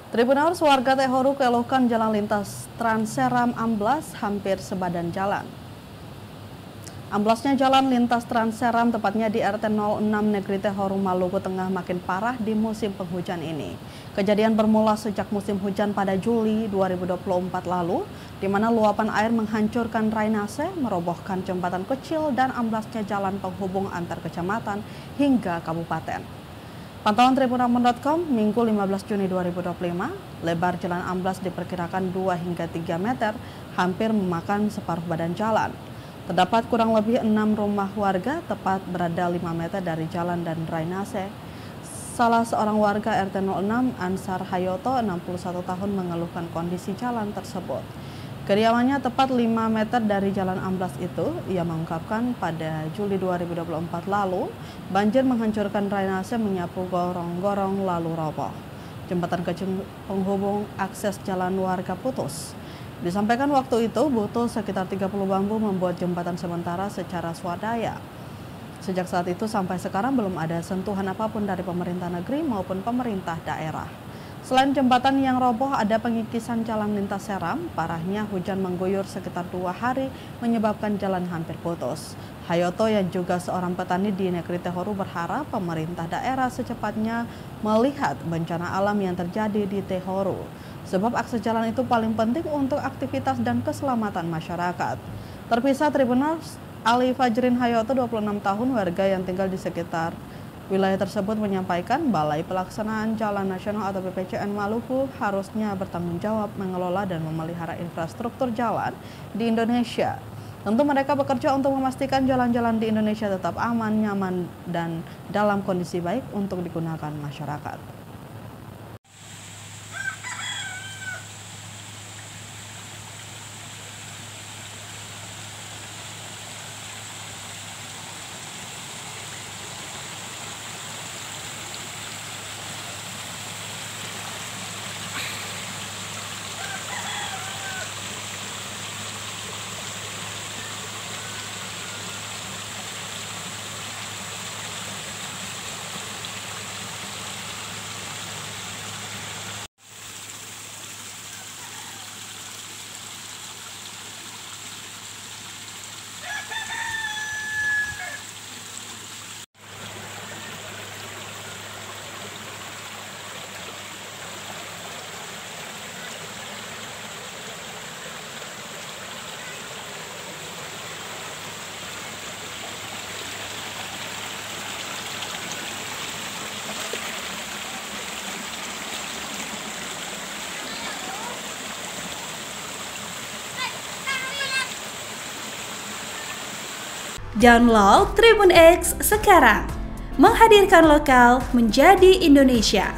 Tribuners, warga Tehoru keluhkan jalan lintas Trans Seram amblas hampir sebadan jalan. Amblasnya jalan lintas Trans Seram tepatnya di RT 06 Negeri Tehoru, Maluku Tengah makin parah di musim penghujan ini. Kejadian bermula sejak musim hujan pada Juli 2024 lalu, di mana luapan air menghancurkan drainase, merobohkan jembatan kecil dan amblasnya jalan penghubung antar kecamatan hingga kabupaten. Pantauan tribunramon.com Minggu 15 Juni 2025, lebar jalan amblas diperkirakan 2 hingga 3 meter, hampir memakan separuh badan jalan. Terdapat kurang lebih 6 rumah warga tepat berada 5 meter dari jalan dan drainase. Salah seorang warga RT 06, Ansar Hayoto, 61 tahun, mengeluhkan kondisi jalan tersebut. Kediamannya tepat 5 meter dari jalan amblas itu. Ia mengungkapkan pada Juli 2024 lalu, banjir menghancurkan drainase, menyapu gorong-gorong lalu roboh. Jembatan kecil penghubung akses jalan warga putus. Disampaikan waktu itu butuh sekitar 30 bambu membuat jembatan sementara secara swadaya. Sejak saat itu sampai sekarang belum ada sentuhan apapun dari pemerintah negeri maupun pemerintah daerah. Selain jembatan yang roboh, ada pengikisan jalan lintas Seram. Parahnya hujan mengguyur sekitar 2 hari menyebabkan jalan hampir putus. Hayoto yang juga seorang petani di Negeri Tehoru berharap pemerintah daerah secepatnya melihat bencana alam yang terjadi di Tehoru. Sebab akses jalan itu paling penting untuk aktivitas dan keselamatan masyarakat. Terpisah Tribuners, Ali Fajrin Hayoto, 26 tahun, warga yang tinggal di sekitar wilayah tersebut, menyampaikan Balai Pelaksanaan Jalan Nasional atau BPJN Maluku harusnya bertanggung jawab mengelola dan memelihara infrastruktur jalan di Indonesia. Tentu mereka bekerja untuk memastikan jalan-jalan di Indonesia tetap aman, nyaman, dan dalam kondisi baik untuk digunakan masyarakat. Download Tribun X sekarang, menghadirkan lokal menjadi Indonesia.